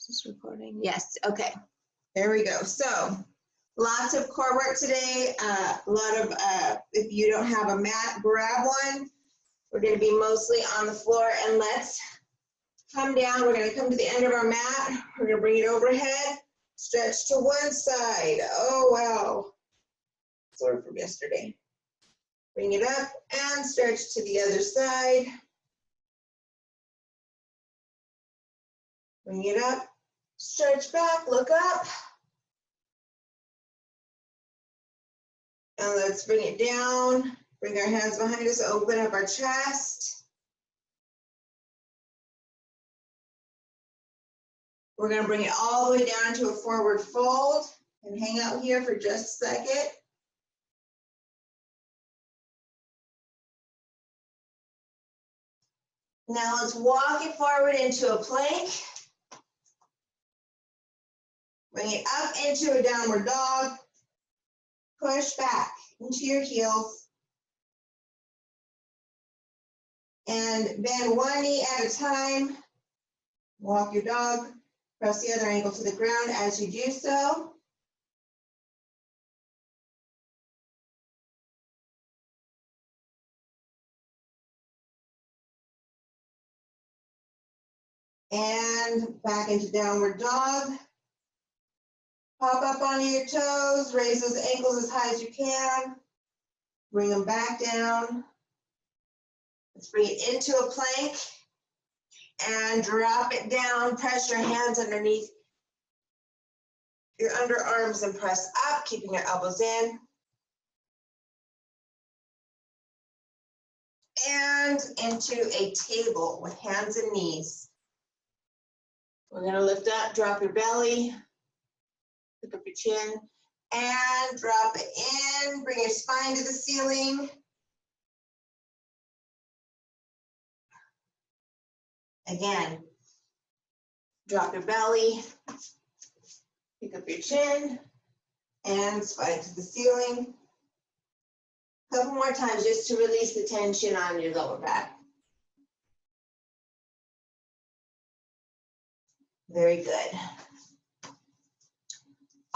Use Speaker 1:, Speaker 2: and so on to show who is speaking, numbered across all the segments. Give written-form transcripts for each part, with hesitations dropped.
Speaker 1: Is this recording? Yes, okay. There we go. So lots of core work today. A lot of, if you don't have a mat, grab one. We're going to be mostly on the floor, and let's come down. We're going to come to the end of our mat. We're going to bring it overhead, stretch to one side. Oh, wow. Sore from yesterday. Bring it up and stretch to the other side. Bring it up, stretch back, look up. And let's bring it down. Bring our hands behind us, open up our chest. We're going to bring it all the way down to a forward fold and hang out here for just a second. Now let's walk it forward into a plank. Bring it up into a downward dog. Push back into your heels. And bend one knee at a time. Walk your dog. Press the other ankle to the ground as you do so. And back into downward dog. Pop up onto your toes, raise those ankles as high as you can. Bring them back down. Let's bring it into a plank and drop it down. Press your hands underneath your underarms and press up, keeping your elbows in. And into a table with hands and knees. We're going to lift up, drop your belly. Pick up your chin and drop it in. Bring your spine to the ceiling. Again, drop your belly. Pick up your chin and spine to the ceiling. A couple more times just to release the tension on your lower back. Very good.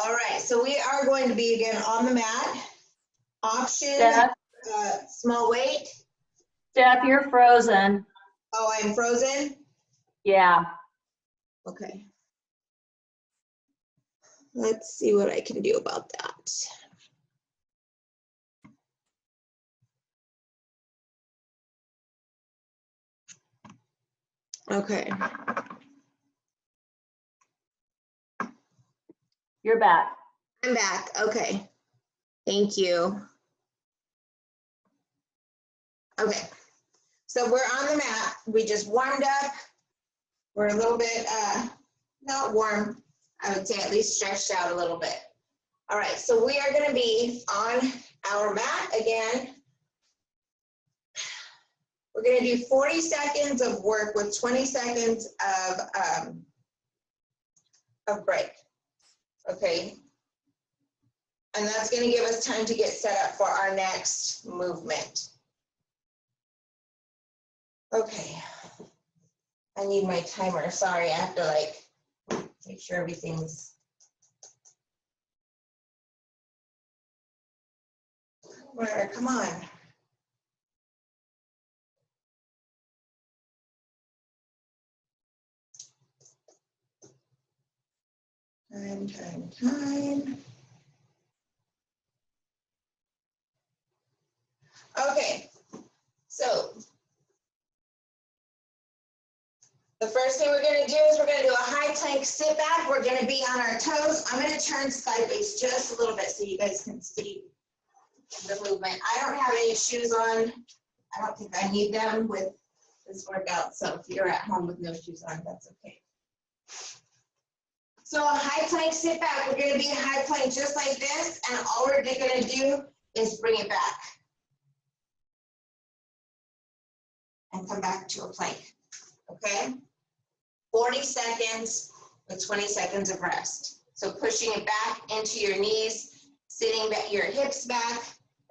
Speaker 1: All right, so we are going to be again on the mat. Option, small weight.
Speaker 2: Steph, you're frozen.
Speaker 1: Oh, I'm frozen?
Speaker 2: Yeah.
Speaker 1: Okay. Let's see what I can do about that. Okay.
Speaker 2: You're back.
Speaker 1: I'm back. Okay. Thank you. Okay. So we're on the mat. We just warmed up. We're a little bit, not warm. I would say at least stretched out a little bit. All right. So we are going to be on our mat again. We're going to do 40 seconds of work with 20 seconds of break. Okay. And that's going to give us time to get set up for our next movement. Okay. I need my timer. Sorry, I have to like make sure everything's. Where? Come on. Time. Okay, so the first thing we're going to do is we're going to do a high plank sit back. We're going to be on our toes. I'm going to turn sideways just a little bit so you guys can see the movement. I don't have any shoes on. I don't think I need them with this workout. So if you're at home with no shoes on, that's okay. So a high plank sit back, we're going to be a high plank just like this, and all we're going to do is bring it back and come back to a plank, okay? 40 seconds with 20 seconds of rest. So pushing it back into your knees, sitting back, your hips back,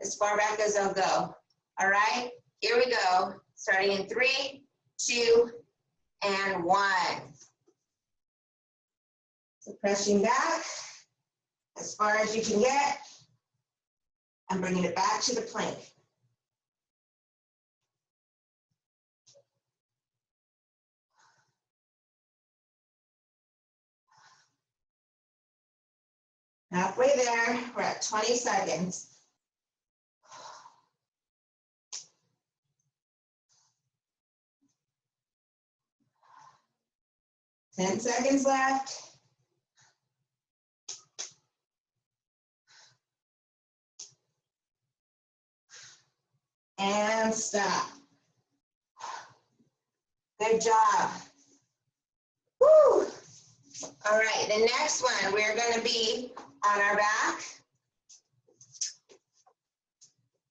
Speaker 1: as far back as they'll go. All right, here we go. Starting in 3, 2, and 1. So pressing back as far as you can get and bringing it back to the plank. Halfway there, we're at 20 seconds. Ten seconds left. And stop. Good job. Woo! All right, the next one, we're gonna be on our back.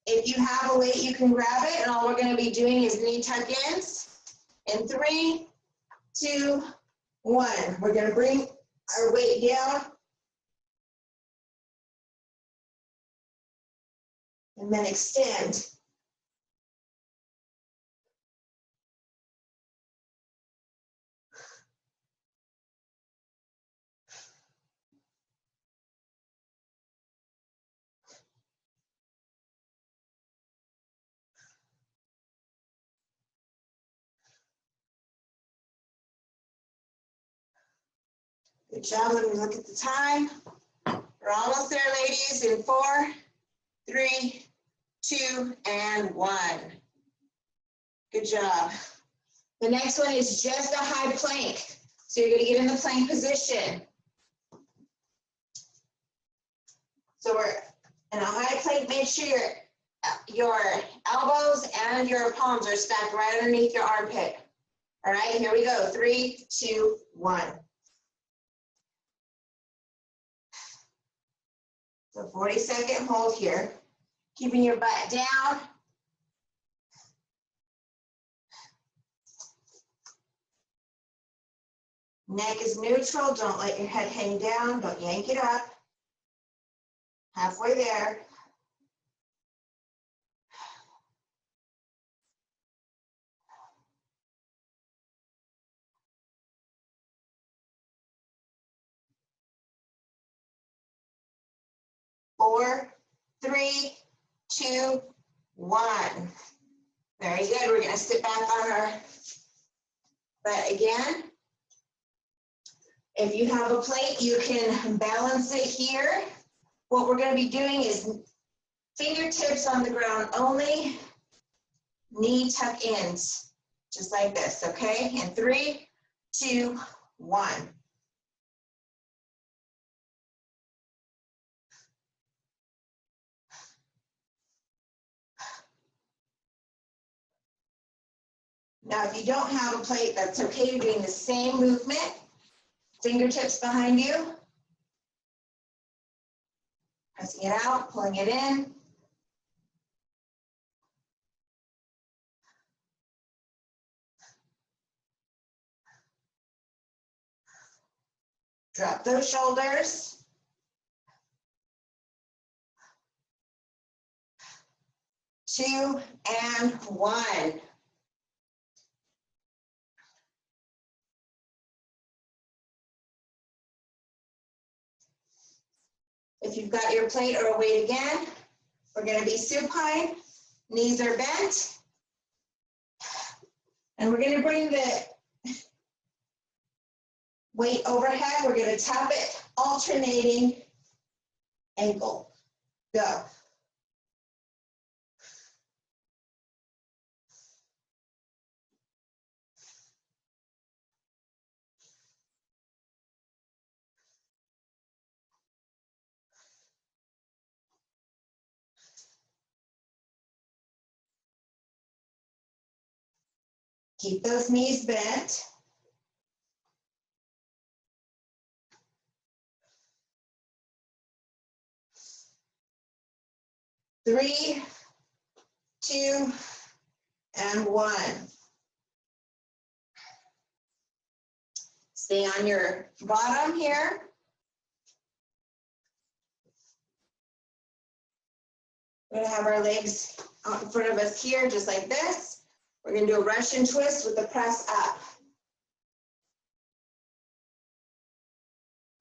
Speaker 1: If you have a weight, you can grab it, and all we're gonna be doing is knee tuck-ins. In 3, 2, 1. We're gonna bring our weight down. And then extend. Good job. Let me look at the time. We're almost there, ladies. In 4, 3, 2, and 1. Good job. The next one is just a high plank. So you're going to get in the plank position. So we're in a high plank. Make sure your elbows and your palms are stacked right underneath your armpit. All right, here we go. 3, 2, 1. So 40-second hold here. Keeping your butt down. Neck is neutral. Don't let your head hang down. Don't yank it up. Halfway there. Four, 3, 2, 1. Very good. We're going to sit back on our butt again. If you have a plate, you can balance it here. What we're going to be doing is fingertips on the ground only, knee tuck ins, just like this, okay? In 3, 2, 1. Now, if you don't have a plate, that's okay. You're doing the same movement. Fingertips behind you. Pressing it out, pulling it in. Drop those shoulders. 2 and 1. If you've got your plate or a weight again, we're going to be supine, knees are bent, and we're going to bring the weight overhead. We're going to tap it, alternating ankle. Go. Keep those knees bent. Three, 2, and 1. Stay on your bottom here. We're going to have our legs out in front of us here, just like this. We're going to do a Russian twist with the press up.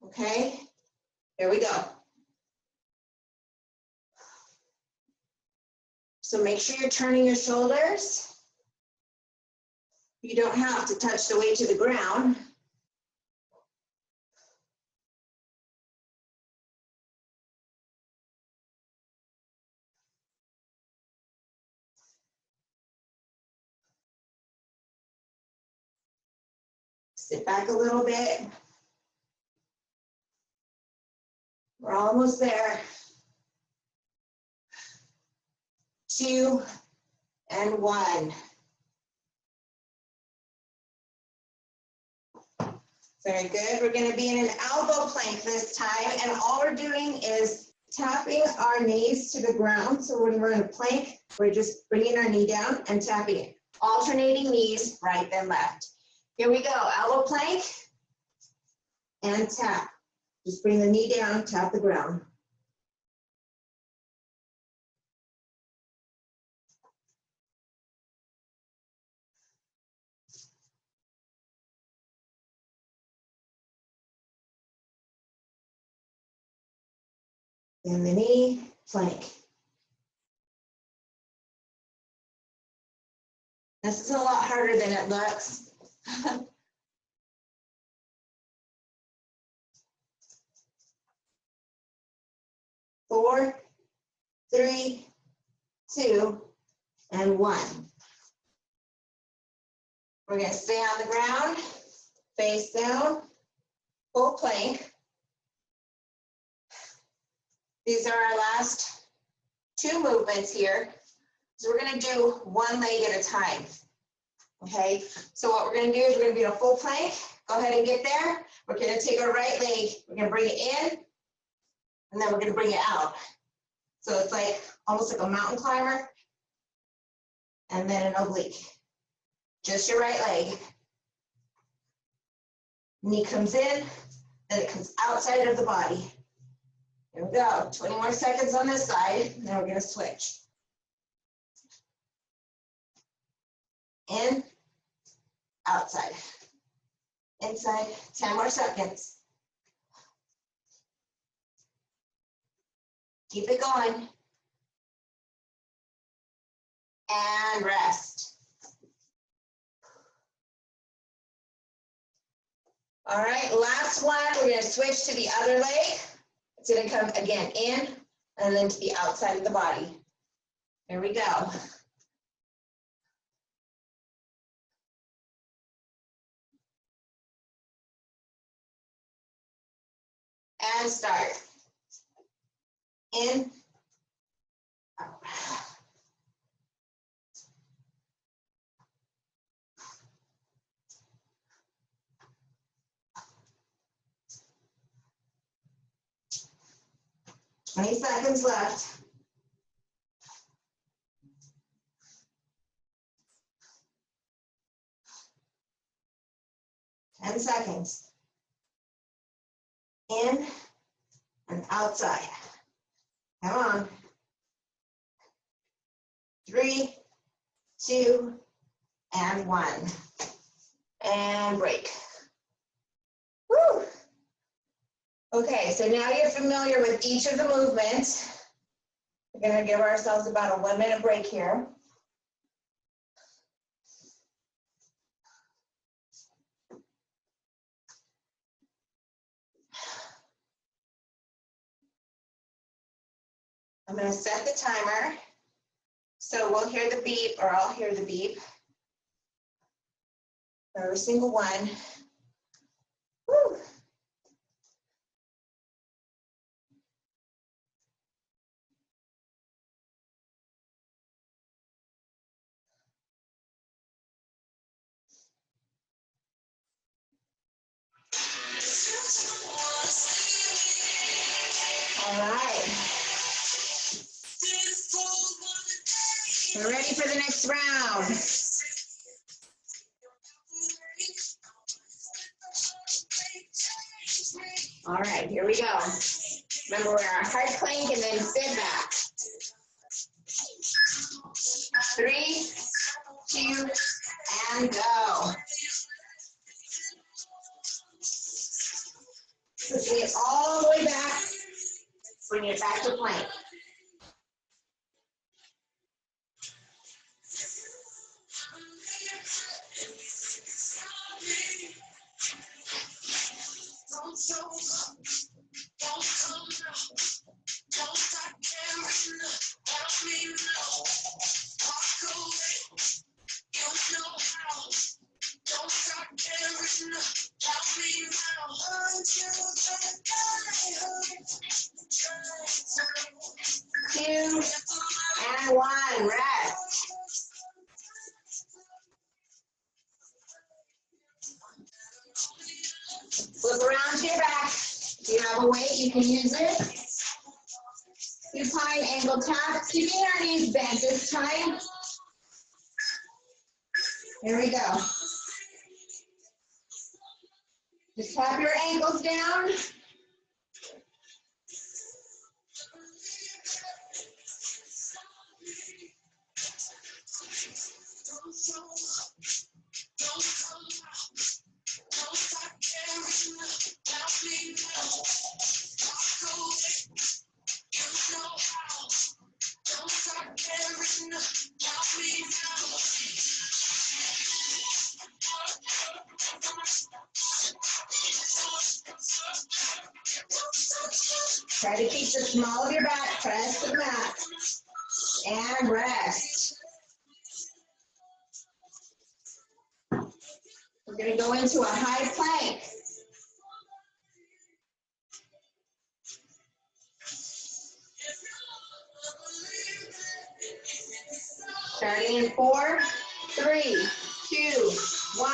Speaker 1: Okay, here we go. So make sure you're turning your shoulders. You don't have to touch the weight to the ground. Sit back a little bit. We're almost there. 2 and 1. Very good. We're going to be in an elbow plank this time, and all we're doing is tapping our knees to the ground. So when we're in a plank, we're just bringing our knee down and tapping it. Alternating knees, right then left. Here we go. Elbow plank and tap. Just bring the knee down, tap the ground. Bend the knee, plank. This is a lot harder than it looks. 4, 3, 2, and 1. We're going to stay on the ground, face down, full plank. These are our last 2 movements here. So we're going to do one leg at a time. Okay, so what we're going to do is we're going to be in a full plank. Go ahead and get there. We're going to take our right leg, we're going to bring it in, and then we're going to bring it out. So it's like almost like a mountain climber, and then an oblique. Just your right leg. Knee comes in, then it comes outside of the body. Here we go. 20 more seconds on this side, and then we're going to switch. In, outside. Inside, 10 more seconds. Keep it going. And rest. All right, last one. We're going to switch to the other leg. It's going to come again in and then to the outside of the body. Here we go. And start. In, out. 20 seconds left. Ten seconds. In and outside. Come on. 3, 2, and 1. And break. Woo! Okay, so now you're familiar with each of the movements. We're going to give ourselves about a 1-minute break here. I'm going to set the timer. So we'll hear the beep, or I'll hear the beep. For every single one. Woo! All right. We're ready for the next round. All right, here we go. Remember, we're in our hard plank and then sit back. 3, 2, and go. Pushing it all the way back. Bring it back to plank. Two, and one, rest. Flip around to your back. If you have a weight, you can use it. Supine angle tap, keeping our knees bent this time. Here we go. Just tap your ankles down. Try to keep the small of your back pressed to the mat. And rest. We're going to go into a high plank. Starting in 4, 3, 2, 1,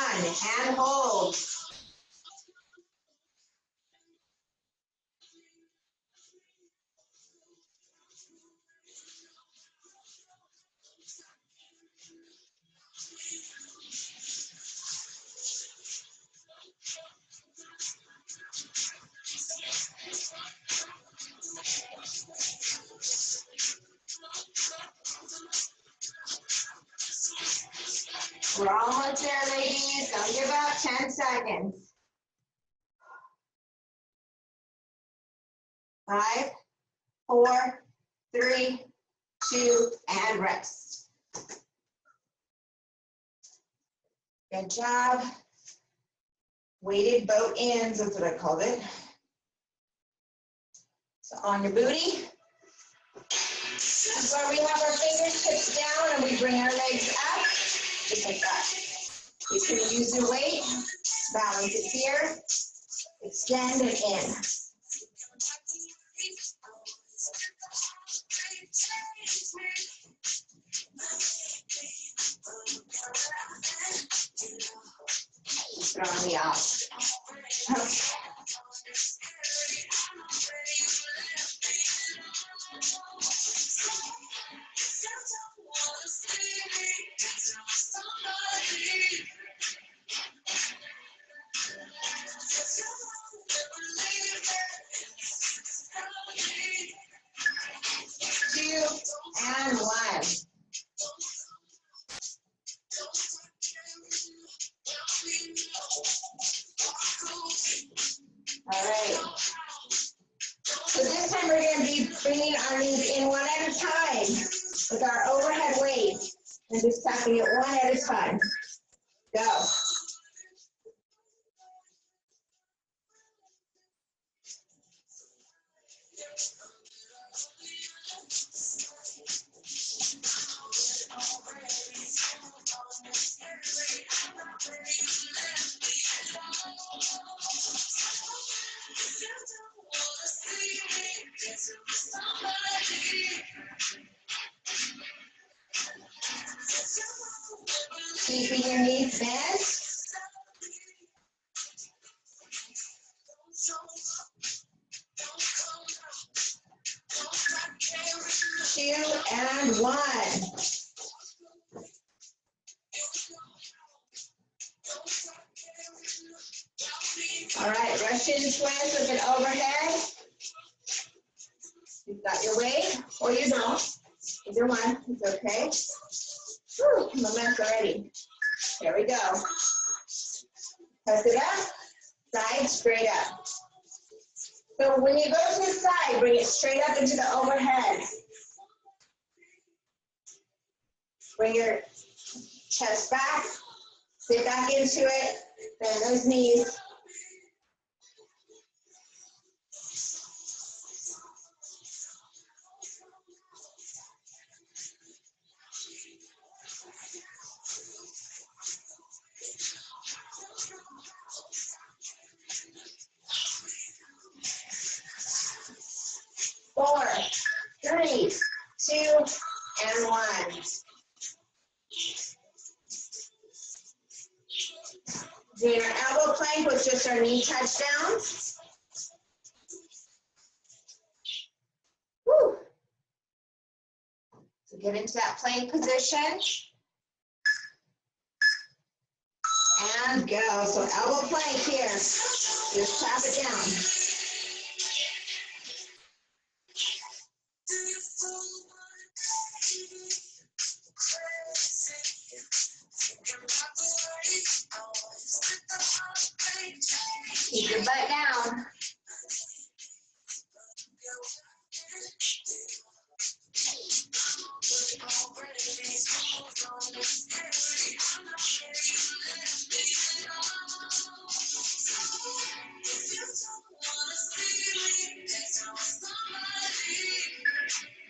Speaker 1: and hold. We're almost there, ladies. Don't give up. 10 seconds. 5, 4, 3, 2, and rest. Good job. Weighted boat ends, that's what I called it. So on your booty. This is where we have our fingertips down and we bring our legs up, just like that. You can use your weight, balance it here, extend and in. Put on the opposite. Okay. And 1. All right. So this time we're going to be bringing our knees in one at a time with our overhead weight and just tapping it one at a time. Go. Keeping your knees bent. Two and 1. All right, Russian twist with an overhead. You've got your weight, or you don't. Either one, it's okay. Whew, I'm a mess already. Here we go. Press it up, side straight up. So when you go to the side, bring it straight up into the overhead. Bring your chest back, sit back into it, bend those knees. Four, three, two, and one. Doing our elbow plank with just our knee touchdowns. Woo. So get into that plank position. And go. So elbow plank here. Just tap it down. Keep your butt down.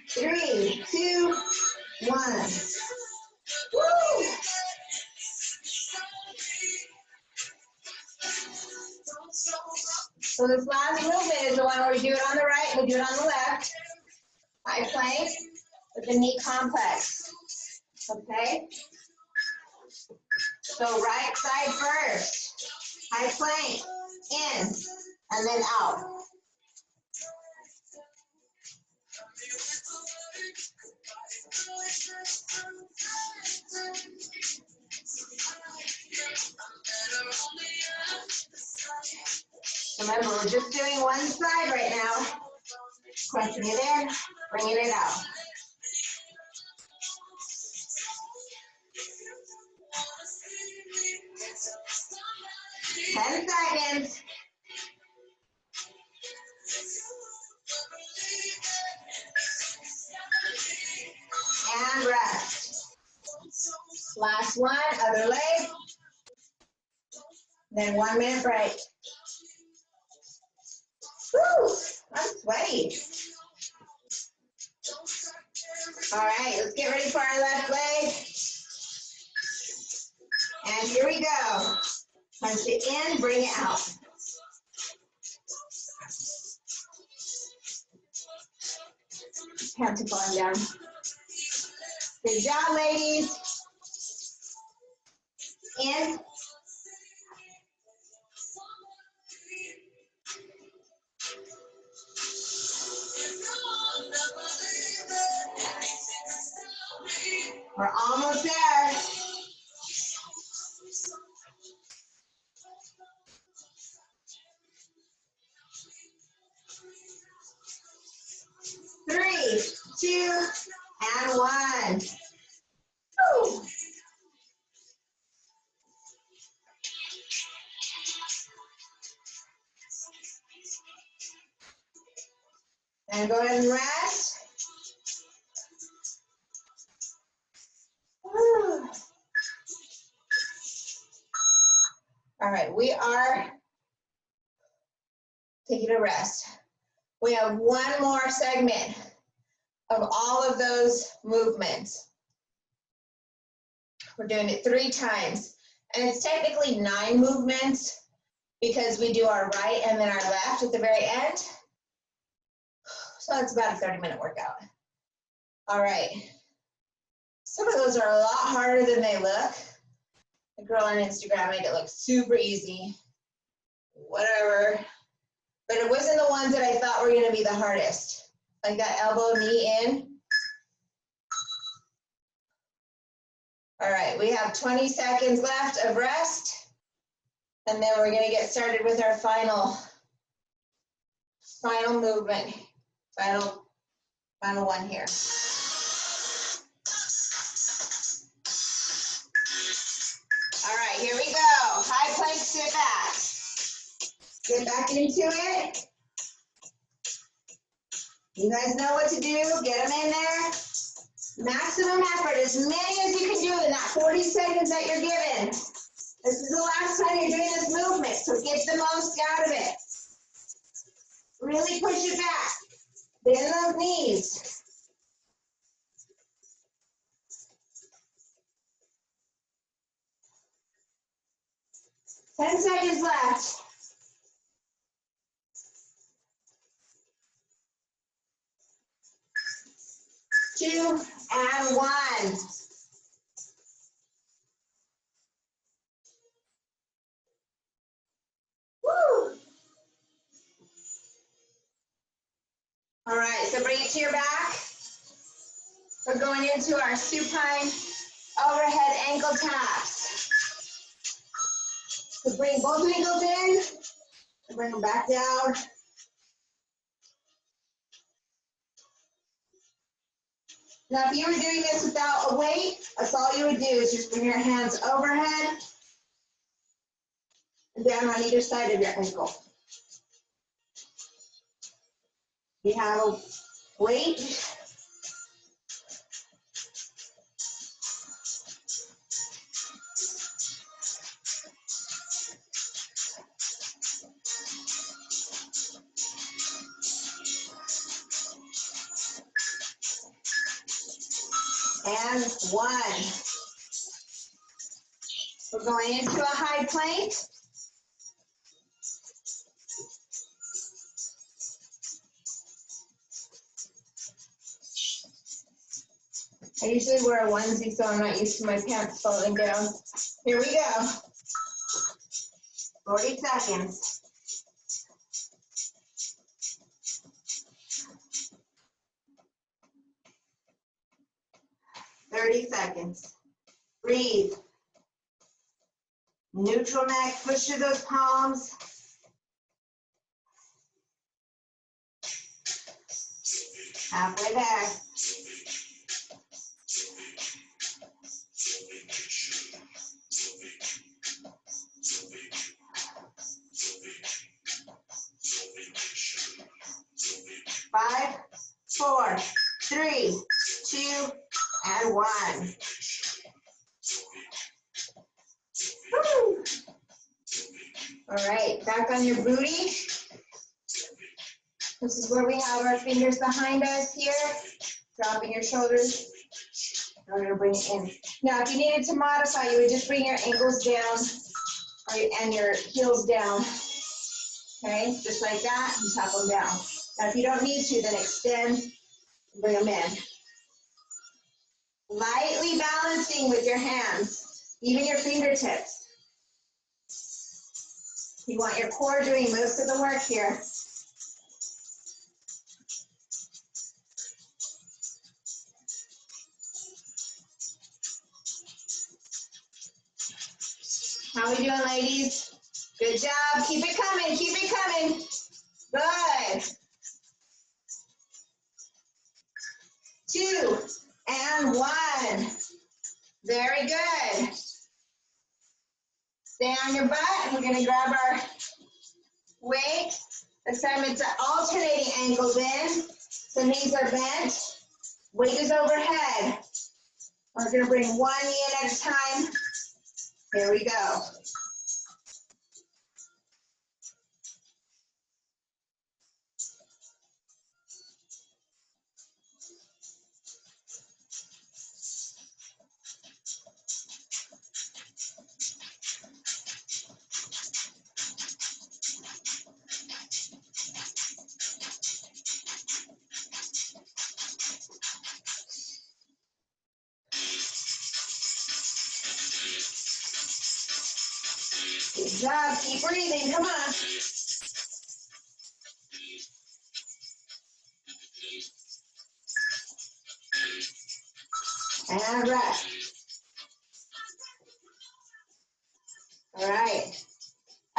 Speaker 1: Three, two, one. Woo! So this last movement is the one where we do it on the right, we do it on the left. High plank with the knee complex. Okay? So right side first. High plank, in, and then out. Remember, we're just doing one side right now. Pressing it in, bringing it out. 10 seconds. And rest. Last one, other leg. Then 1 minute break. Woo, I'm sweaty. All right, let's get ready for our left leg. And here we go. Punch it in, bring it out. Have to fall down. Good job, ladies. In. We're almost there. Three, two, and one. Woo. And go ahead and rest. Woo. All right, we are taking a rest. We have one more segment of all of those movements. We're doing it 3 times. And it's technically 9 movements because we do our right and then our left at the very end. So it's about a 30-minute workout. All right. Some of those are a lot harder than they look. The girl on Instagram made it look super easy. Whatever. But it wasn't the ones that I thought were going to be the hardest. Like that elbow, knee in. All right, we have 20 seconds left of rest. And then we're going to get started with our final movement. Final one here. All right, here we go. High plank, sit back. Get back into it. You guys know what to do. Get them in there. Maximum effort, as many as you can do in that 40 seconds that you're given. This is the last time you're doing this movement, so get the most out of it. Really push it back. Bend those knees. Ten seconds left. 2 and 1. Woo! All right, so bring it to your back. We're going into our supine overhead ankle taps. So bring both ankles in, and bring them back down. Now, if you were doing this without a weight, that's all you would do is just bring your hands overhead and down on either side of your ankle. You have a weight. And 1. We're going into a high plank. I usually wear a onesie, so I'm not used to my pants falling down. Here we go. 40 seconds. Seconds. Breathe. Neutral neck, push through those palms. Halfway there. 5, 4, 3, 2, and 1. Woo. All right, back on your booty. This is where we have our fingers behind us here. Dropping your shoulders. We're going to bring it in. Now, if you needed to modify, you would just bring your ankles down and your heels down. Okay, just like that, and tap them down. Now, if you don't need to, then extend and bring them in. Lightly balancing with your hands, even your fingertips. You want your core doing most of the work here. How we doing, ladies? Good job. Keep it coming. Keep it coming. Good. 2 and 1. Very good. Stay on your butt. We're going to grab our weight. This time it's alternating ankles in. So knees are bent. Weight is overhead. We're going to bring one knee in at a time. Here we go. Good job. Keep breathing. Come on. And rest. All right.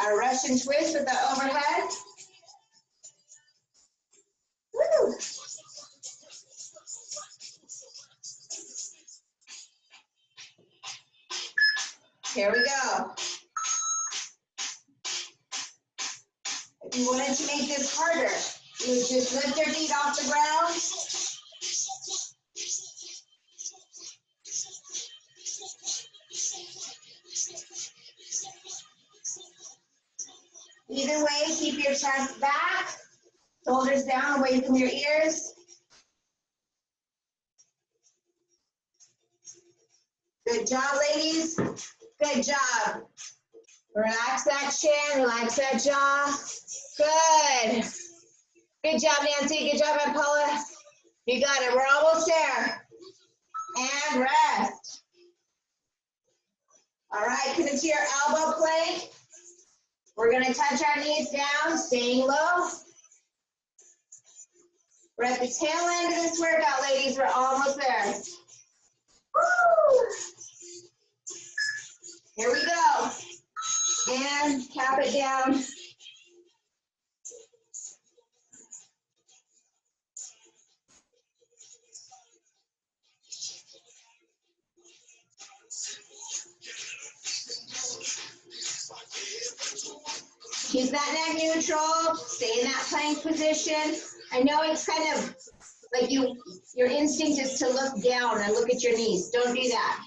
Speaker 1: Our Russian twist with the overhead. Woo. Here we go. If you wanted to make this harder, You just lift your feet off the ground. Either way, keep your chest back, shoulders down away from your ears. Good job, ladies. Good job. Relax that chin, relax that jaw. Good. Good job, Nancy. Good job, Aunt Paula. You got it. We're almost there. And rest. All right, come into your elbow plank. We're going to touch our knees down, staying low. We're at the tail end of this workout, ladies. We're almost there. Woo! Here we go. And tap it down. Keep that neck neutral. Stay in that plank position. I know it's kind of like your instinct is to look down and look at your knees. Don't do that.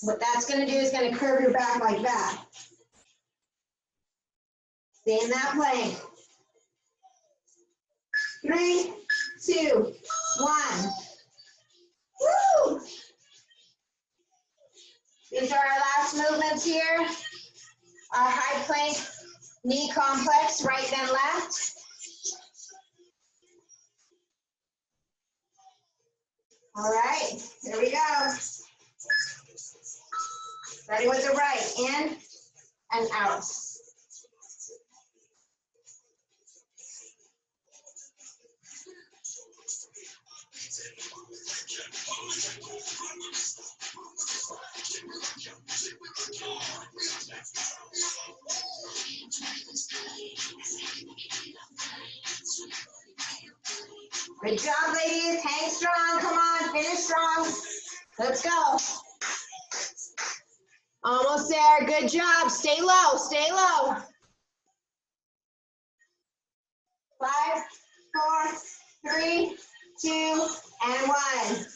Speaker 1: What that's going to do is going to curve your back like that. Stay in that plank. 3, 2, 1. Woo! These are our last movements here. Our high plank knee complex, right and left. All right, here we go. Ready with the right, in and out. Good job, ladies. Hang strong. Come on, finish strong. Let's go. Almost there. Good job. Stay low. Stay low. 5, 4, 3, 2, and 1.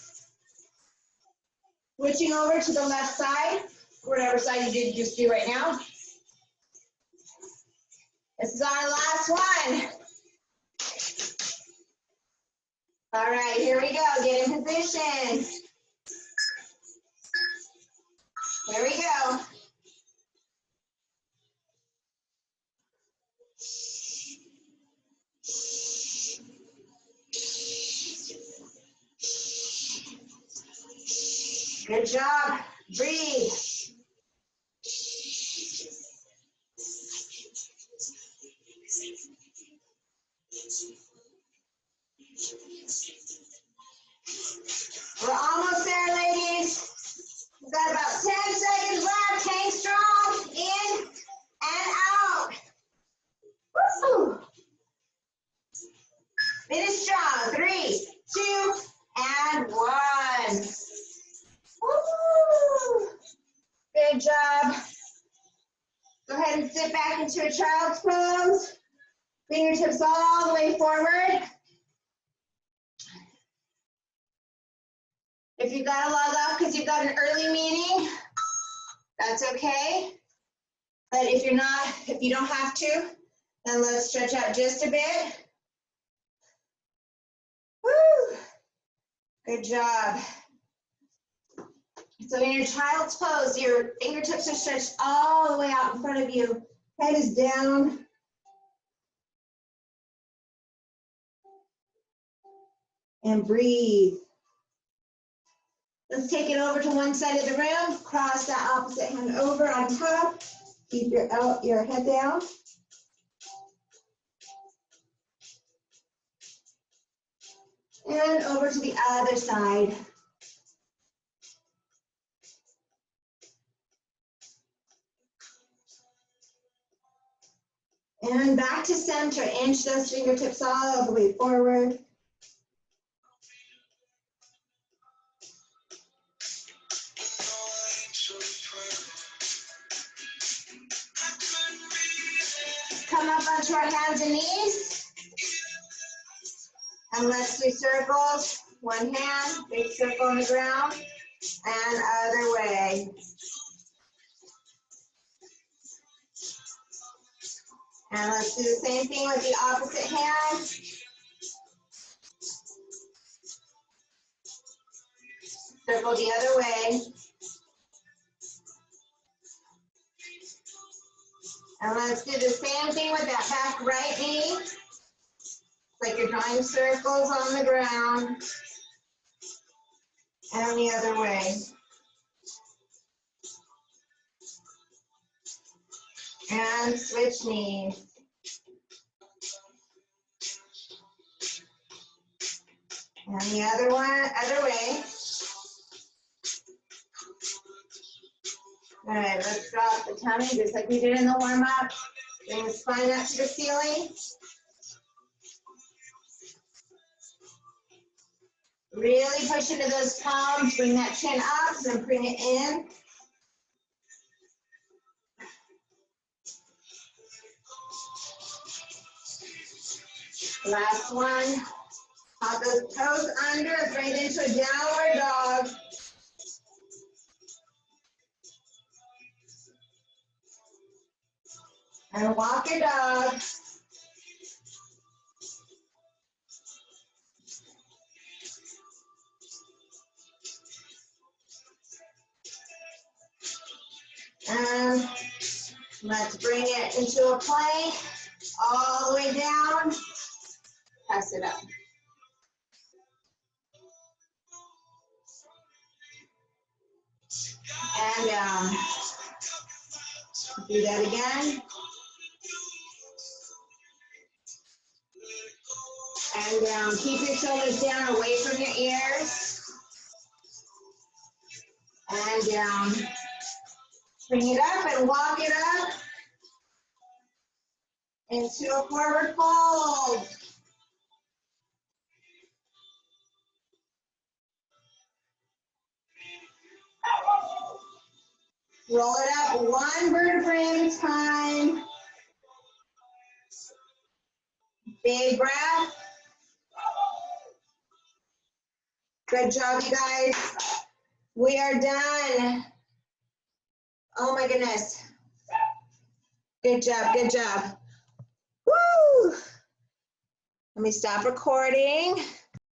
Speaker 1: Switching over to the left side, whatever side you did just do right now. This is our last one. All right, here we go. Get in position. Here we go. Good job. Breathe. We're almost there, ladies. We've got about 10 seconds left. Hang strong. In and out. Woo! Finish strong. 3, 2, and 1. Woo! Good job. Go ahead and sit back into a child's pose. Fingertips all the way forward. If you've got to log off because you've got an early meeting, that's okay. But if you don't have to, then let's stretch out just a bit. Woo! Good job. So in your child's pose, your fingertips are stretched all the way out in front of you. Head is down. And breathe. Let's take it over to one side of the room. Cross that opposite hand over on top. Keep your head down. And over to the other side. And back to center. Inch those fingertips all the way forward. come up onto our hands and knees. And let's do circles. One hand, big circle on the ground, and other way. And let's do the same thing with the opposite hand. Circle the other way. And let's do the same thing with that back right knee. It's like you're drawing circles on the ground. And the other way. And switch knees. And the other way. All right, let's drop the tummy just like we did in the warm-up. Bring the spine up to the ceiling. Really push into those palms. Bring that chin up, then bring it in. Last one. Pop those toes under, bring it into a downward dog. And walk your dog. And let's bring it into a plank, all the way down. Press it up. And down. Do that again. And down. Keep your shoulders down, away from your ears. And down. Bring it up and walk it up into a forward fold. Roll it up one vertebrae at a time. Big breath. Good job, you guys. We are done. Oh my goodness. Good job, good job. Woo! Let me stop recording.